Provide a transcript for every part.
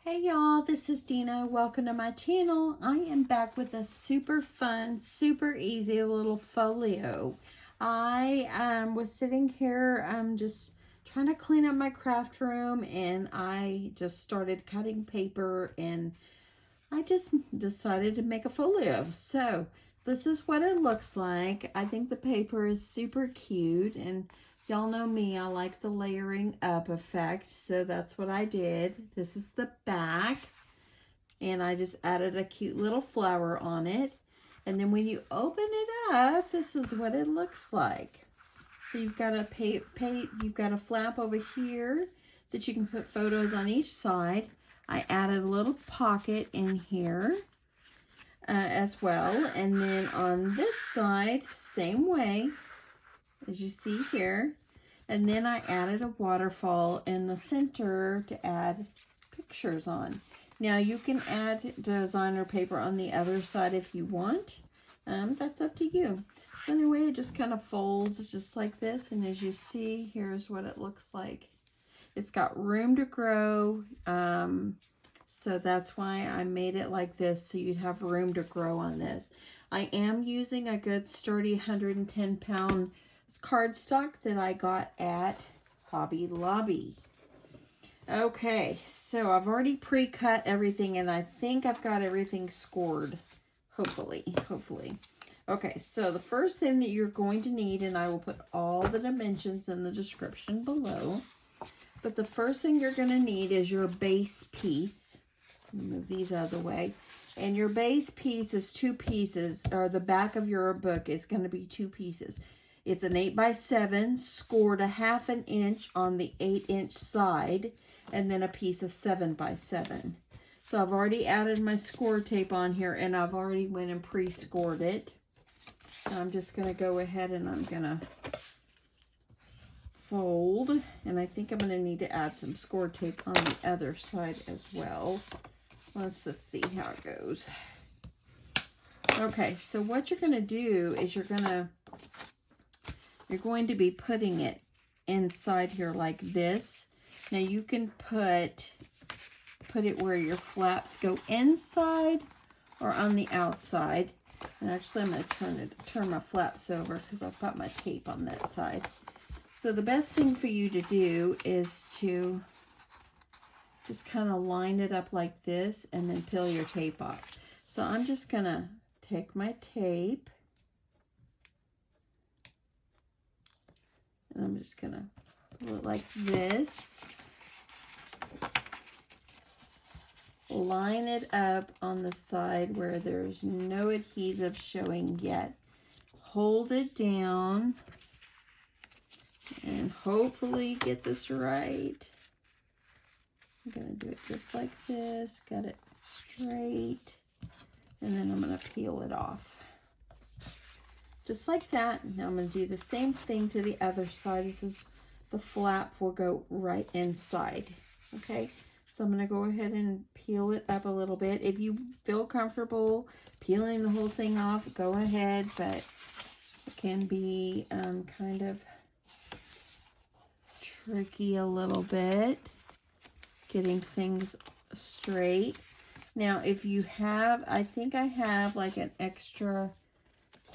Hey y'all, this is Dina. Welcome to my channel. I am back with a super fun, super easy little folio. I was sitting here, just trying to clean up my craft room, and I just started cutting paper, and I just decided to make a folio. So this is what it looks like. I think the paper is super cute, and y'all know me, I like the layering up effect, so that's what I did. This is the back, and I just added a cute little flower on it. And then when you open it up, this is what it looks like. So you've got you've got a flap over here that you can put photos on each side. I added a little pocket in here as well. And then on this side, same way, as you see here. And then I added a waterfall in the center to add pictures on. Now you can add designer paper on the other side if you want. That's up to you. So anyway, it just kind of folds just like this. And as you see, here's what it looks like. It's got room to grow. So that's why I made it like this, so you'd have room to grow on this. I am using a good sturdy 110-pound cardstock that I got at Hobby Lobby. Okay, so I've already pre-cut everything, and I think I've got everything scored. Hopefully. Okay, so the first thing that you're going to need, and I will put all the dimensions in the description below, but the first thing you're going to need is your base piece. Move these out of the way. And your base piece is 2 pieces, or the back of your book is going to be 2 pieces. It's an 8x7, scored a 1/2 inch on the 8-inch side, and then a piece of 7x7. So I've already added my score tape on here, and I've already went and pre-scored it. So I'm just going to go ahead and I'm going to fold, and I think I'm going to need to add some score tape on the other side as well. Let's just see how it goes. Okay, so what you're going to do is you're going to be putting it inside here like this. Now you can put it where your flaps go inside or on the outside. And actually I'm going to turn my flaps over because I've got my tape on that side. So the best thing for you to do is to just kind of line it up like this and then peel your tape off. So I'm just going to take my tape, and I'm just going to pull it like this. Line it up on the side where there's no adhesive showing yet. Hold it down and hopefully get this right. I'm going to do it just like this. Got it straight. And then I'm going to peel it off. Just like that. Now I'm going to do the same thing to the other side. This is the flap will go right inside. Okay, so I'm going to go ahead and peel it up a little bit. If you feel comfortable peeling the whole thing off, go ahead, but it can be kind of tricky a little bit getting things straight. Now if you have, I think I have like an extra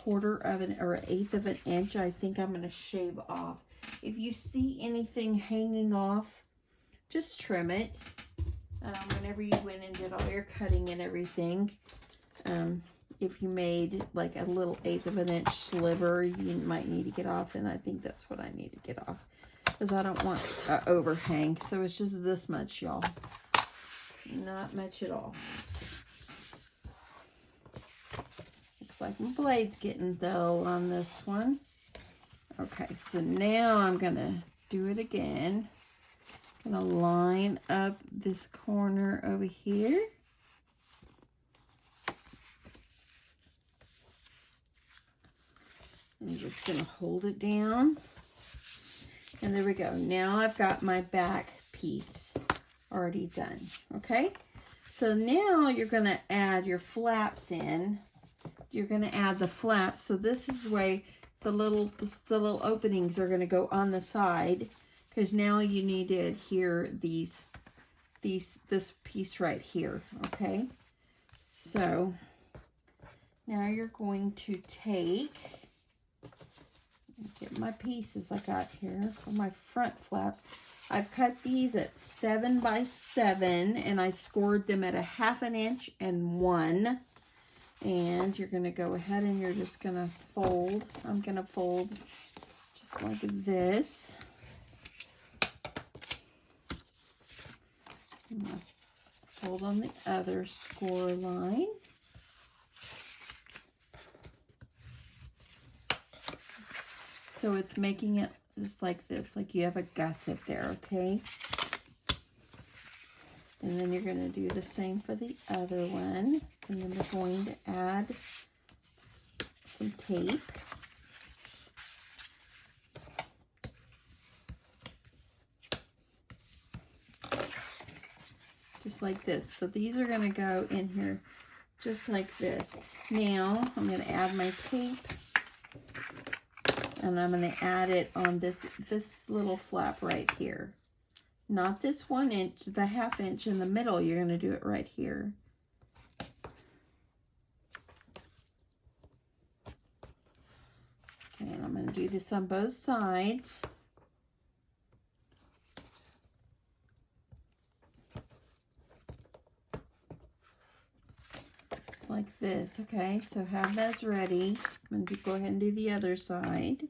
1/4 of an or 1/8 of an inch, I think I'm going to shave off. If you see anything hanging off, just trim it. Whenever you went and did all your cutting and everything, if you made like a little 1/8 of an inch sliver, you might need to get off, and I think that's what I need to get off because I don't want an overhang. So it's just this much, y'all. Not much at all. Looks like my blade's getting dull on this one. Okay, so now I'm gonna do it again. I'm gonna line up this corner over here. I'm just gonna hold it down. And there we go. Now I've got my back piece already done. Okay, so now you're gonna add your flaps in. You're gonna add the flaps. So this is the way the little openings are gonna go on the side, because now you need to adhere these this piece right here, okay? So now you're going to take, get my pieces I got here for my front flaps. I've cut these at 7 by 7 and I scored them at 1/2 inch and 1. And you're going to go ahead and you're just going to fold. I'm going to fold just like this. I'm going to fold on the other score line. So it's making it just like this, like you have a gusset there, okay? And then you're going to do the same for the other one. And then we're going to add some tape. Just like this. So these are going to go in here just like this. Now I'm going to add my tape. And I'm going to add it on this little flap right here. Not this 1 inch, the 1/2 inch in the middle. You're going to do it right here. Okay, and I'm going to do this on both sides. Just like this, okay? So have those ready. I'm going to go ahead and do the other side.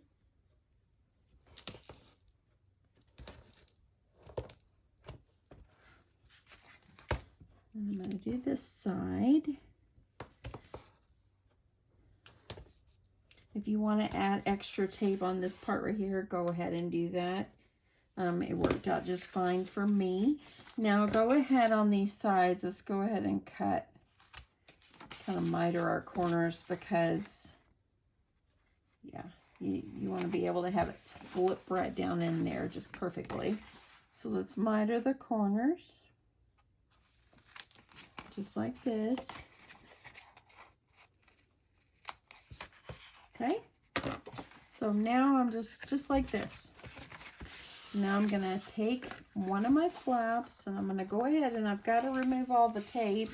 And I'm going to do this side. If you want to add extra tape on this part right here, go ahead and do that. It worked out just fine for me. Now go ahead on these sides. Let's go ahead and cut, kind of miter our corners because, yeah, you want to be able to have it flip right down in there just perfectly. So let's miter the corners. Just like this. Okay, so now I'm just like this. Now I'm going to take one of my flaps and I'm going to go ahead and I've got to remove all the tape,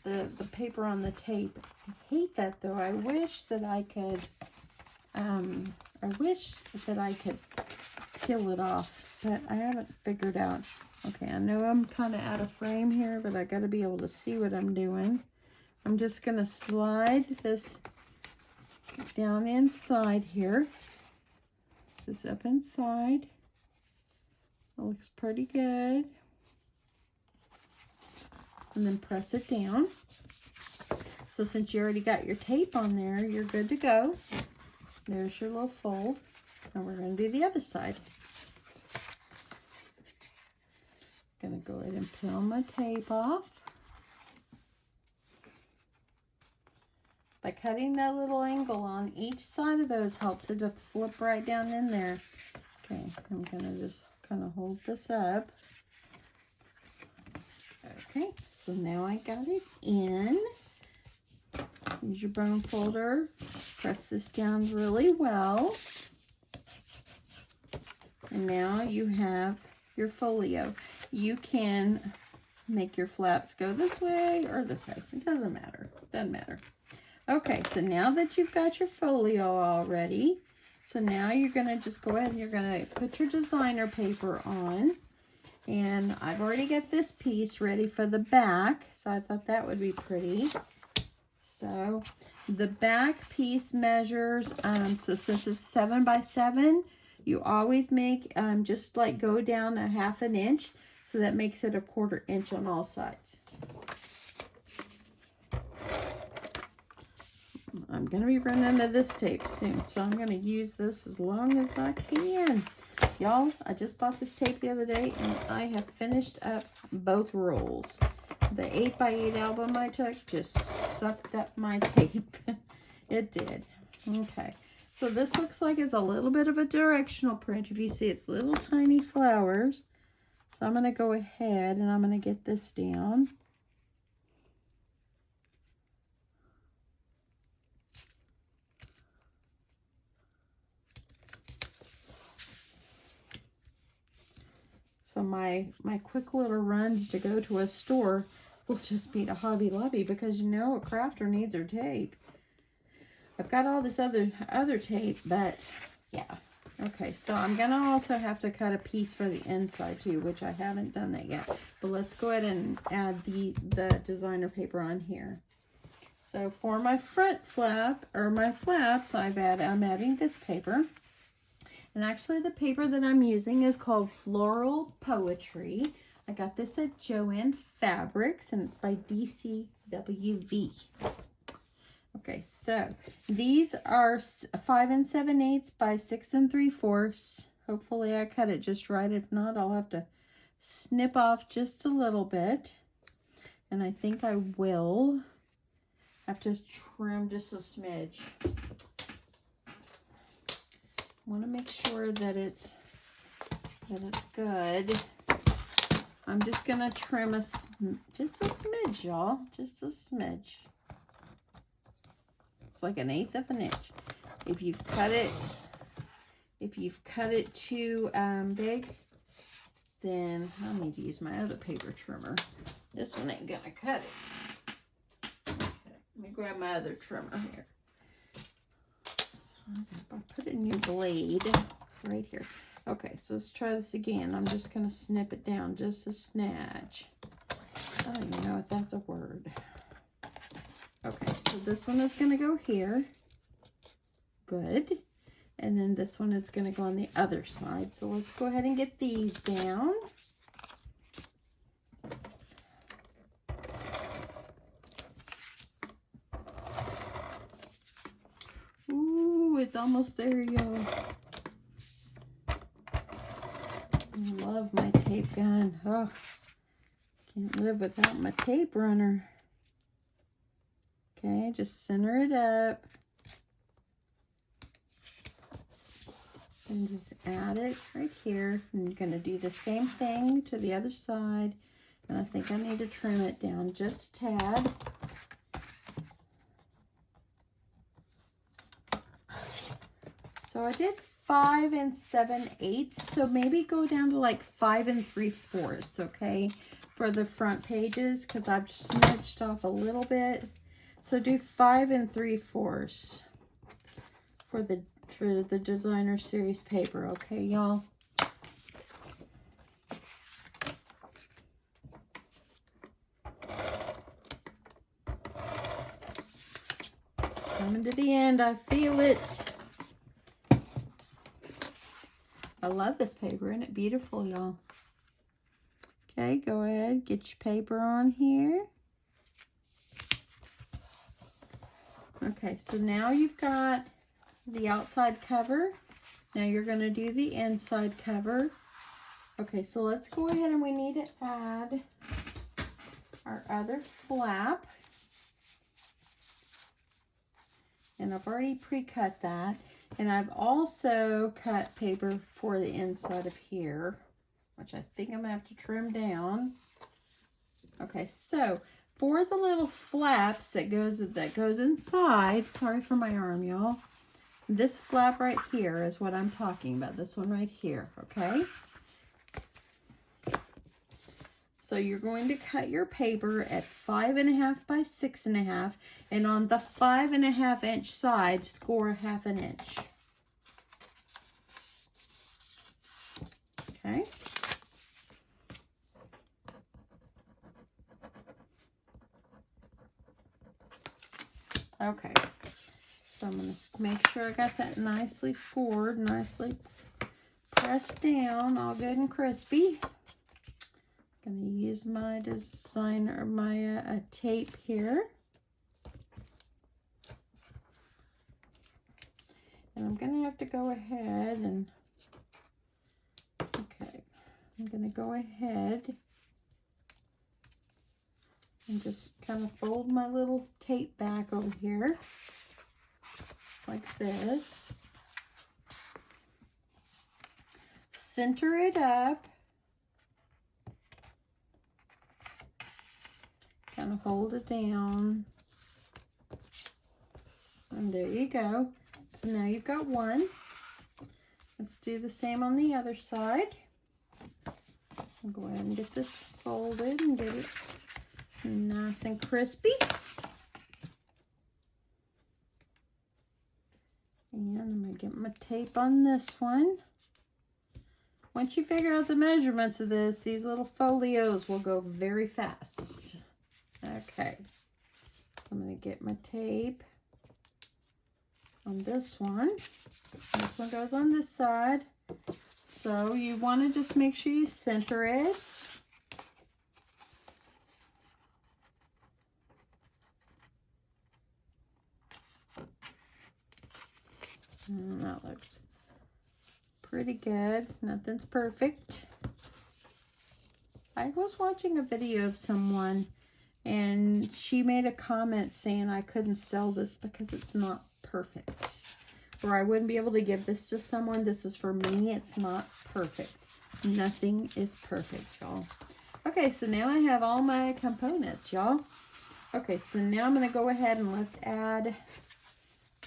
the paper on the tape. I hate that though. I wish that I could peel it off, but I haven't figured out. Okay, I know I'm kind of out of frame here, but I got to be able to see what I'm doing. I'm just going to slide this down inside here. Just up inside. It looks pretty good. And then press it down. So since you already got your tape on there, you're good to go. There's your little fold. And we're going to do the other side. Going to go ahead and peel my tape off. By cutting that little angle on each side of those helps it to flip right down in there. Okay, I'm going to just kind of hold this up. Okay, so now I got it in. Use your bone folder. Press this down really well. And now you have your folio. You can make your flaps go this way or this way. It doesn't matter. Doesn't matter. Okay, so now that you've got your folio all ready, so now you're going to just go ahead and you're going to put your designer paper on. And I've already got this piece ready for the back, so I thought that would be pretty. So the back piece measures, so since it's 7 by 7, you always make, just like go down 1/2 inch, so that makes it 1/4 inch on all sides. I'm going to be running out of this tape soon, so I'm going to use this as long as I can. Y'all, I just bought this tape the other day, and I have finished up both rolls. The 8x8 album I took just sucked up my tape. It did. Okay, so this looks like it's a little bit of a directional print. If you see, it's little tiny flowers. So I'm going to go ahead, and I'm going to get this down. So my quick little runs to go to a store will just be to Hobby Lobby, because you know a crafter needs her tape. I've got all this other tape, but yeah. Okay, so I'm gonna also have to cut a piece for the inside too, which I haven't done that yet. But let's go ahead and add the designer paper on here. So for my front flap, or my flaps, I'm adding this paper. And actually the paper that I'm using is called Floral Poetry. I got this at Joann Fabrics, and it's by DCWV. Okay, so these are 5 7/8 by 6 3/4. Hopefully I cut it just right. If not, I'll have to snip off just a little bit. And I think I will have to trim just a smidge. I want to make sure that it's good. I'm just gonna trim just a smidge, y'all. Just a smidge. It's like 1/8 of an inch. If you've cut it too big, then I need to use my other paper trimmer. This one ain't gonna cut it. Okay, let me grab my other trimmer here. I put a new blade right here. Okay, so let's try this again. I'm just going to snip it down just a snatch. I don't even know if that's a word. Okay, so this one is going to go here. Good. And then this one is going to go on the other side. So let's go ahead and get these down. Ooh, it's almost there, y'all. I love my tape gun. Oh, can't live without my tape runner. Okay, just center it up. And just add it right here. And you're going to do the same thing to the other side. And I think I need to trim it down just a tad. So I did 5 7/8, so maybe go down to like 5 3/4, okay, for the front pages, because I've smudged off a little bit. So do 5 3/4 for the designer series paper, okay, y'all. Coming to the end, I feel it. I love this paper. Isn't it beautiful, y'all? Okay, go ahead. Get your paper on here. Okay, so now you've got the outside cover. Now you're going to do the inside cover. Okay, so let's go ahead and we need to add our other flap. And I've already pre-cut that. And I've also cut paper for the inside of here, which I think I'm going to have to trim down. Okay, so for the little flaps that goes inside, sorry for my arm, y'all. This flap right here is what I'm talking about. This one right here, okay? So you're going to cut your paper at 5 1/2 by 6 1/2, and on the 5 1/2 inch side, score 1/2 inch. Okay. Okay. So I'm going to make sure I got that nicely scored, nicely pressed down, all good and crispy. I'm going to use my designer, my tape here. And I'm going to have to go ahead and, okay, I'm going to go ahead and just kind of fold my little tape back over here, just like this. Center it up. Kind of hold it down. And there you go. So now you've got one. Let's do the same on the other side. I'll go ahead and get this folded and get it nice and crispy. And I'm going to get my tape on this one. Once you figure out the measurements of this, these little folios will go very fast. Okay. So I'm going to get my tape on this one. This one goes on this side. So you want to just make sure you center it. And that looks pretty good. Nothing's perfect. I was watching a video of someone and she made a comment saying I couldn't sell this because it's not perfect. Or I wouldn't be able to give this to someone. This is for me. It's not perfect. Nothing is perfect, y'all. Okay, so now I have all my components, y'all. Okay, so now I'm going to go ahead and let's add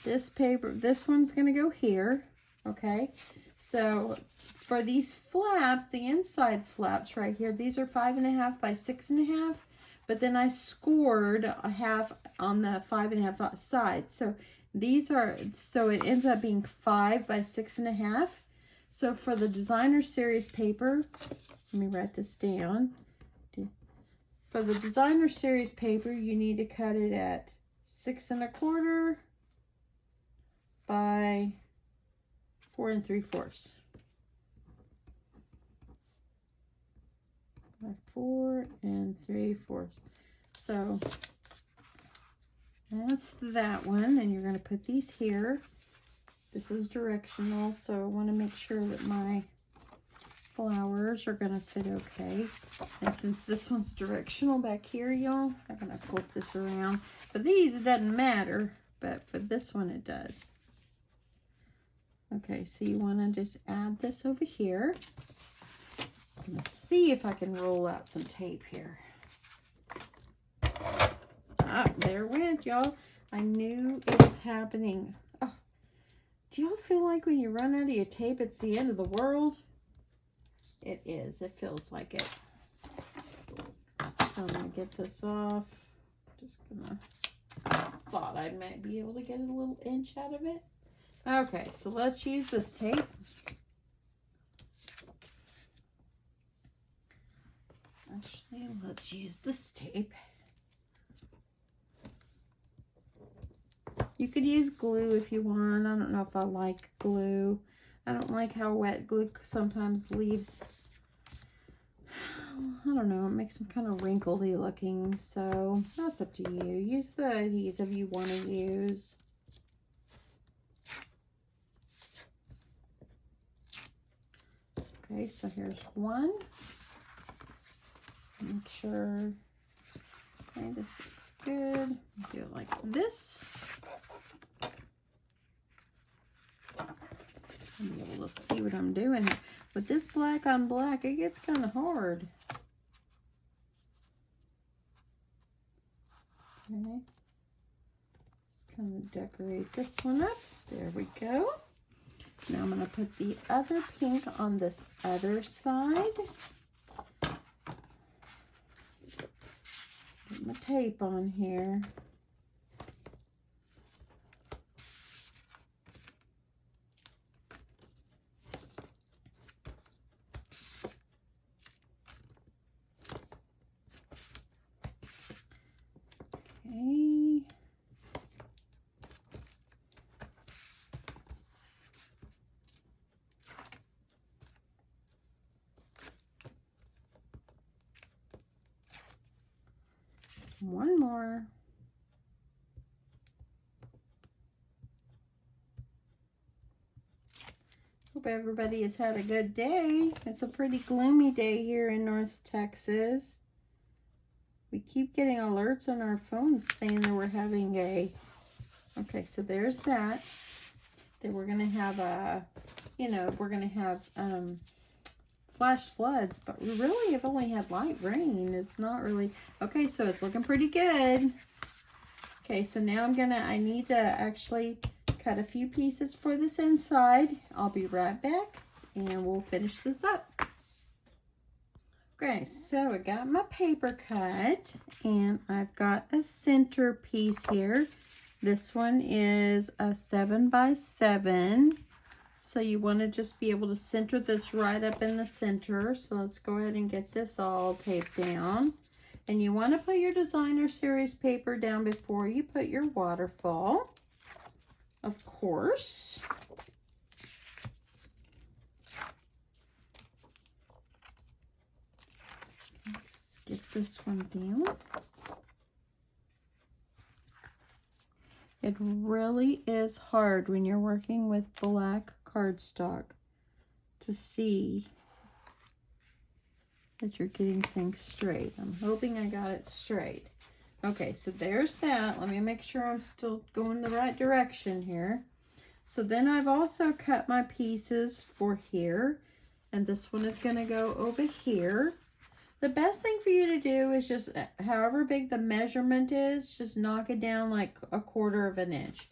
this paper. This one's going to go here. Okay, so for these flaps, the inside flaps right here, these are 5.5 by 6.5, but then I scored a half on the 5.5 side. So these are, so it ends up being 5 by 6.5. So for the designer series paper, let me write this down. For the designer series paper, you need to cut it at 6 1/4 by 4 3/4. By 4 3/4. So that's that one, and you're going to put these here. This is directional, so I want to make sure that my flowers are going to fit okay. And since this one's directional back here, y'all, I'm going to flip this around. For these, it doesn't matter, but for this one, it does. Okay, so you want to just add this over here. I'm going to see if I can roll out some tape here. Ah, there it went, y'all. I knew it was happening. Oh, do y'all feel like when you run out of your tape, it's the end of the world? It is. It feels like it. So I'm going to get this off. Just going to, thought I might be able to get a little inch out of it. Okay, so let's use this tape. Actually, let's use this tape. You could use glue if you want. I don't know if I like glue. I don't like how wet glue sometimes leaves, I don't know, it makes them kind of wrinkledy looking. So that's up to you. Use the adhesive you want to use. Okay, so here's one. Make sure, okay, this looks good. Do it like this. I'll be able to see what I'm doing. With this black on black, it gets kind of hard. Okay. Just kind of decorate this one up. There we go. Now I'm going to put the other pink on this other side. Put my tape on here. Okay. One more. Hope everybody has had a good day. It's a pretty gloomy day here in North Texas. We keep getting alerts on our phones saying that we're having a, okay, so there's that. That we're going to have a, you know, we're going to have flash floods, but we really have only had light rain. It's not really, okay, so it's looking pretty good. Okay, so now I need to actually cut a few pieces for this inside. I'll be right back and we'll finish this up. Okay, so I got my paper cut, and I've got a center piece here. This one is a 7 by 7. So you want to just be able to center this right up in the center. So let's go ahead and get this all taped down. And you want to put your designer series paper down before you put your waterfall, of course. Let's get this one down. It really is hard when you're working with black cardstock to see that you're getting things straight. I'm hoping I got it straight. Okay, so there's that. Let me make sure I'm still going the right direction here. So then I've also cut my pieces for here, and this one is going to go over here. The best thing for you to do is just, however big the measurement is, just knock it down like 1/4 of an inch.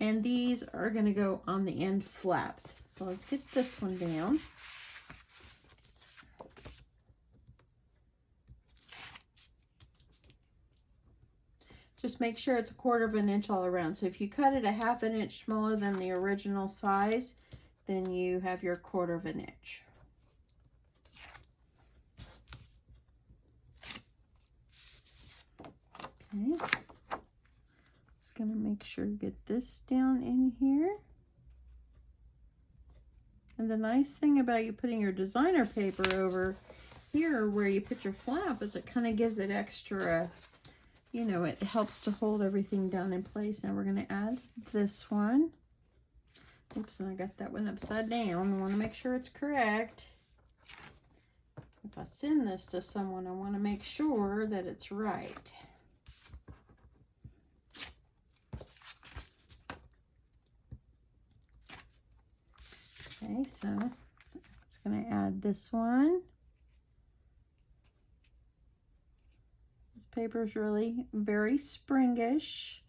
And these are going to go on the end flaps. So let's get this one down. Just make sure it's 1/4 of an inch all around. So if you cut it 1/2 an inch smaller than the original size, then you have your 1/4 of an inch. Okay, just gonna make sure to get this down in here. And the nice thing about you putting your designer paper over here where you put your flap is it kind of gives it extra, you know, it helps to hold everything down in place. Now we're gonna add this one. Oops, and I got that one upside down. I wanna make sure it's correct. If I send this to someone, I wanna make sure that it's right. Okay, so I'm just going to add this one. This paper is really very springish.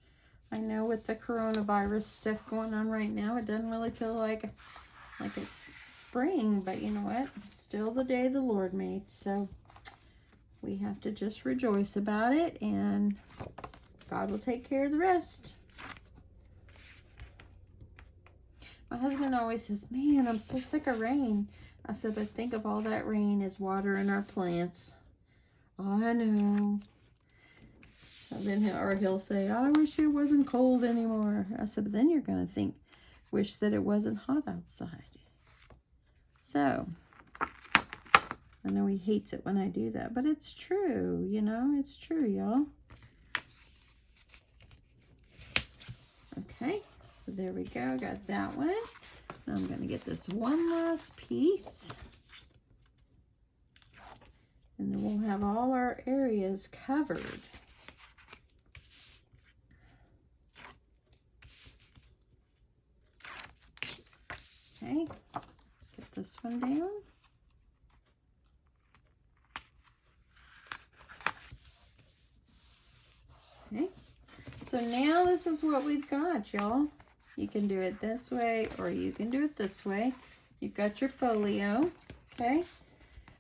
I know with the coronavirus stuff going on right now, it doesn't really feel like it's spring, but you know what? It's still the day the Lord made, so we have to just rejoice about it, and God will take care of the rest. My husband always says, man, I'm so sick of rain. I said, but think of all that rain is watering our plants. Oh, I know. And then he'll say, I wish it wasn't cold anymore. I said, but then you're going to think, wish that it wasn't hot outside. So, I know he hates it when I do that, but it's true, you know, it's true, y'all. Okay. There we go, got that one. Now I'm going to get this one last piece. And then we'll have all our areas covered. Okay, let's get this one down. Okay, so now this is what we've got, y'all. You can do it this way, or you can do it this way. You've got your folio, okay?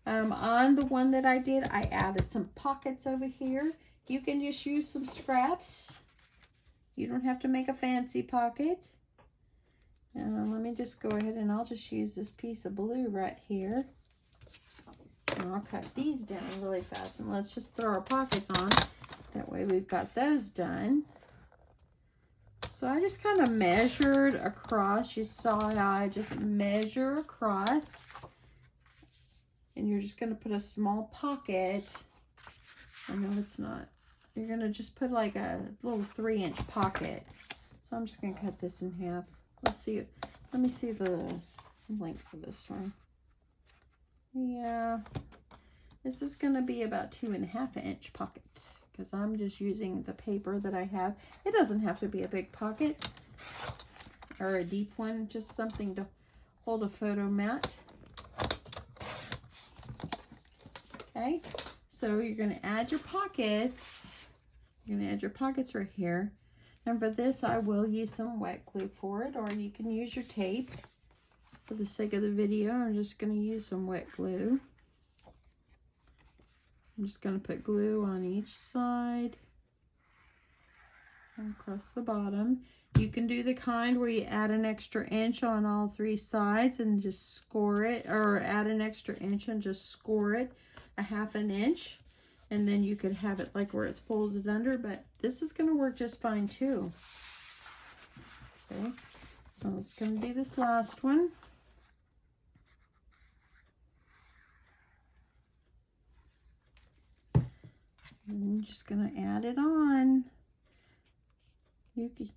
On the one that I did, I added some pockets over here. You can just use some scraps. You don't have to make a fancy pocket. Let me just go ahead and I'll just use this piece of blue right here. And I'll cut these down really fast, and let's just throw our pockets on. That way we've got those done. So I just kind of measured across. You saw how I just measure across. And you're just going to put a small pocket. I know it's not. You're going to just put like a little 3-inch pocket. So I'm just going to cut this in half. Let's see. Let me see the length for this one. Yeah. This is going to be about 2.5-inch pocket, because I'm just using the paper that I have. It doesn't have to be a big pocket or a deep one, just something to hold a photo mat. Okay, so you're going to add your pockets. You're going to add your pockets right here. And for this, I will use some wet glue for it, or you can use your tape. For the sake of the video, I'm just going to use some wet glue. I'm just going to put glue on each side and across the bottom. You can do the kind where you add an extra inch on all 3 sides and just score it, or add an extra inch and just score it a 1/2 inch. And then you could have it like where it's folded under, but this is going to work just fine too. Okay, so it's going to be this last one. And I'm just going to add it on.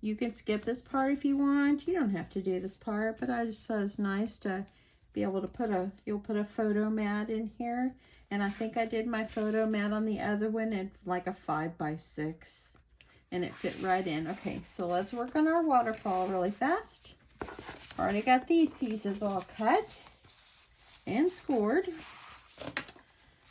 You can skip this part if you want. You don't have to do this part, but I just thought it's nice to be able to put you'll put a photo mat in here. And I think I did my photo mat on the other one at like a 5x6. And it fit right in. Okay, so let's work on our waterfall really fast. Already got these pieces all cut and scored.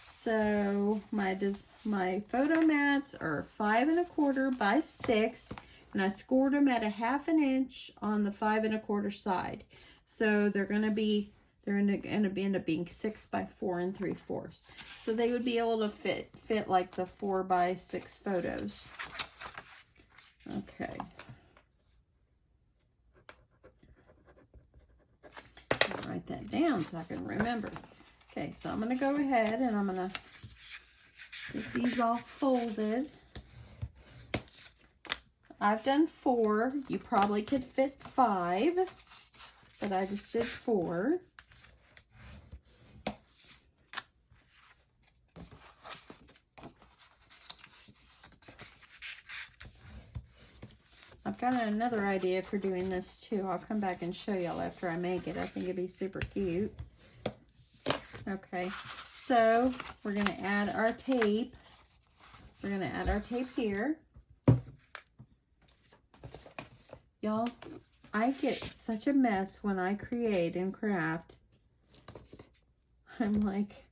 So my photo mats are 5 1/4 by 6, and I scored them at a 1/2 inch on the 5 1/4 side. So they're going to end up being 6 by 4 3/4. So they would be able to fit like the 4 by 6 photos. Okay. I'll write that down so I can remember. Okay, so I'm going to go ahead and I'm going to get these all folded. I've done 4. You probably could fit 5, but I just did 4. I've got another idea for doing this too. I'll come back and show y'all after I make it. I think it'd be super cute. Okay, so we're going to add our tape. We're going to add our tape here. Y'all, I get such a mess when I create and craft. I'm like,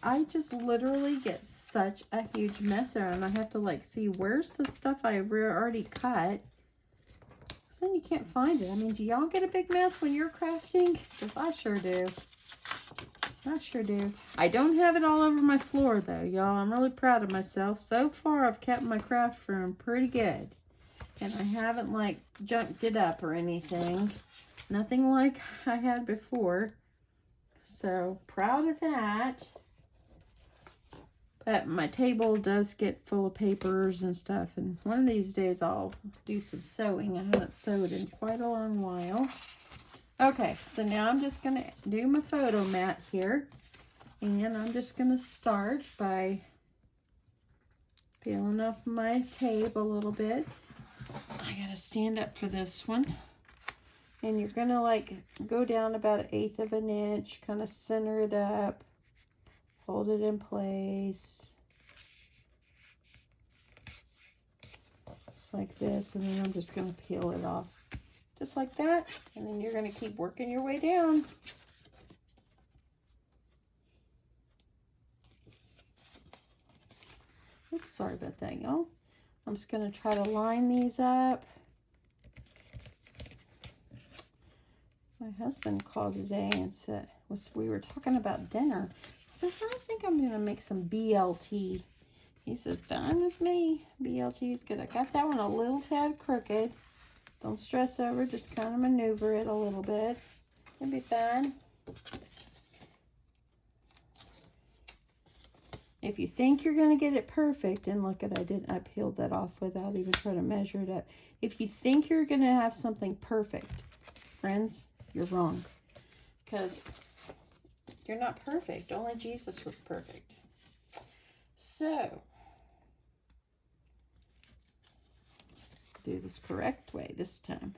I just literally get such a huge mess there, and I have to like see where's the stuff I've already cut. So then you can't find it. I mean, do y'all get a big mess when you're crafting? Because I sure do. I sure do. I don't have it all over my floor though, y'all. I'm really proud of myself. So far, I've kept my craft room pretty good. And I haven't like junked it up or anything. Nothing like I had before. So proud of that. But my table does get full of papers and stuff. And one of these days I'll do some sewing. I haven't sewed in quite a long while. Okay, so now I'm just going to do my photo mat here. And I'm just going to start by peeling off my tape a little bit. I got to stand up for this one. And you're going to like go down about 1/8 of an inch, kind of center it up, hold it in place. Just like this, and then I'm just going to peel it off. Just like that, and then you're going to keep working your way down. Oops, sorry about that, y'all. I'm just going to try to line these up. My husband called today and said, we were talking about dinner. I said, I think I'm going to make some BLT. He said, fine with me. BLT is good. I got that one a little tad crooked. Don't stress over it. Just kind of maneuver it a little bit. It'll be fine. If you think you're going to get it perfect, and look at, I peeled that off without even trying to measure it up. If you think you're going to have something perfect, friends, you're wrong. Because you're not perfect. Only Jesus was perfect. So, do this correct way this time.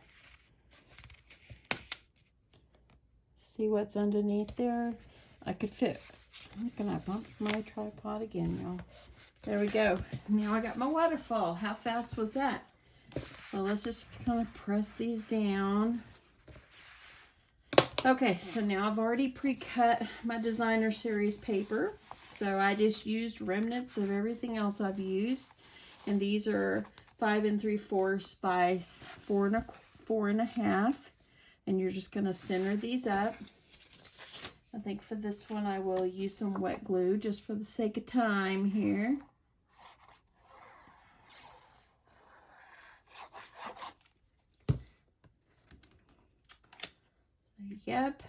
See what's underneath there? I could fit. Look, and I bumped my tripod again, y'all. There we go. Now I got my waterfall. How fast was that? So let's just kind of press these down. Okay, so now I've already pre-cut my designer series paper. So I just used remnants of everything else I've used. And these are 5 3/4 by 4 1/2. And you're just going to center these up. I think for this one I will use some wet glue just for the sake of time here. Yep.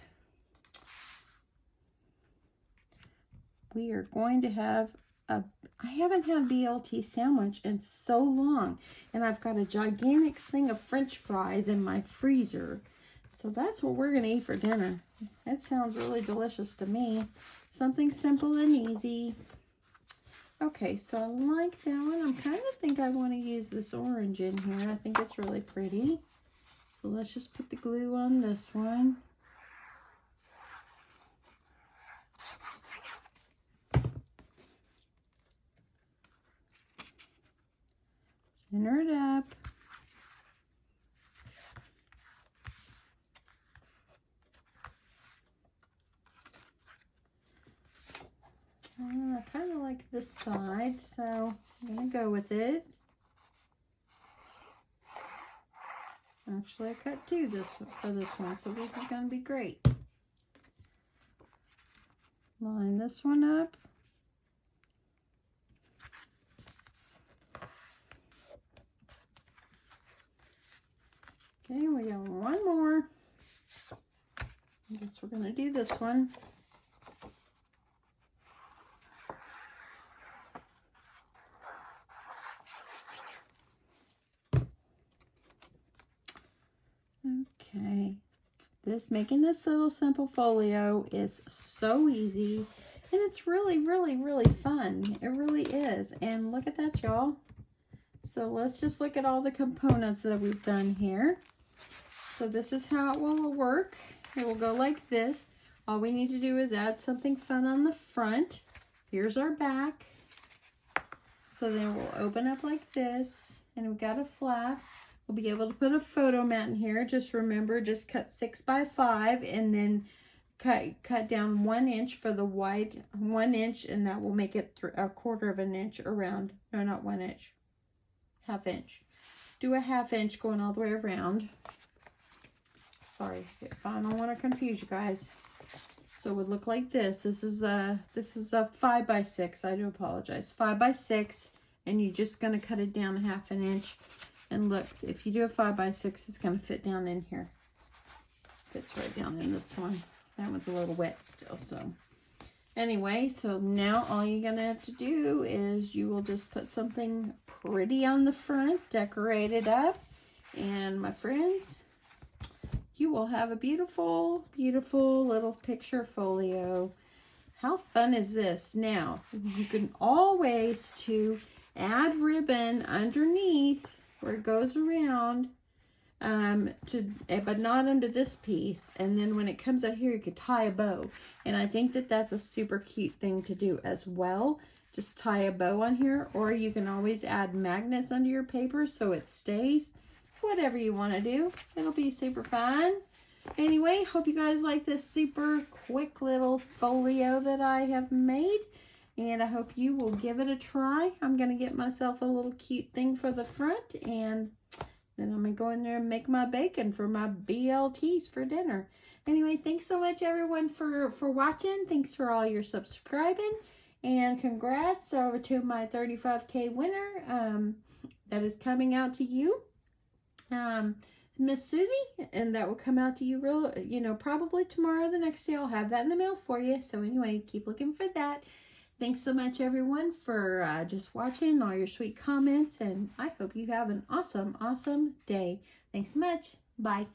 We are going to have I haven't had BLT sandwich in so long, and I've got a gigantic thing of French fries in my freezer. So that's what we're going to eat for dinner. That sounds really delicious to me. Something simple and easy. Okay, so I like that one. I kind of think I want to use this orange in here. I think it's really pretty. So let's just put the glue on this one. Center it up. I kind of like this side, so I'm going to go with it. Actually, I cut two for this one, so this is going to be great. Line this one up. Okay, we got one more. I guess we're going to do this one. Okay, making this little simple folio is so easy, and it's really, really, really fun. It really is. And look at that, y'all. So let's just look at all the components that we've done here. So this is how it will work. It will go like this. All we need to do is add something fun on the front. Here's our back. So then we'll open up like this, and we've got a flap. We'll be able to put a photo mat in here. Just remember, just cut 6 by 5 and then cut down 1 inch for the wide, 1 inch, and that will make it 1/4 of an inch around. No, not 1 inch. 1/2 inch. Do a 1/2 inch going all the way around. Sorry, if I don't want to confuse you guys. So it would look like this. This is a 5 by 6. I do apologize. 5 by 6, and you're just going to cut it down 1/2 inch. And look, if you do a 5 by 6, it's going to fit down in here. Fits right down in this one. That one's a little wet still, so. Anyway, so now all you're going to have to do is you will just put something pretty on the front, decorate it up, and my friends, you will have a beautiful, beautiful little picture folio. How fun is this? Now, you can always add ribbon underneath where it goes around, but not under this piece. And then when it comes out here, you could tie a bow. And I think that that's a super cute thing to do as well. Just tie a bow on here, or you can always add magnets under your paper so it stays. Whatever you want to do, it'll be super fun. Anyway, hope you guys like this super quick little folio that I have made. And I hope you will give it a try. I'm going to get myself a little cute thing for the front. And then I'm going to go in there and make my bacon for my BLTs for dinner. Anyway, thanks so much, everyone, for watching. Thanks for all your subscribing. And congrats over to my 35K winner that is coming out to you. Miss Susie, and that will come out to you probably tomorrow, the next day. I'll have that in the mail for you. So anyway, keep looking for that. Thanks so much, everyone, for just watching, all your sweet comments, and I hope you have an awesome, awesome day. Thanks so much. Bye.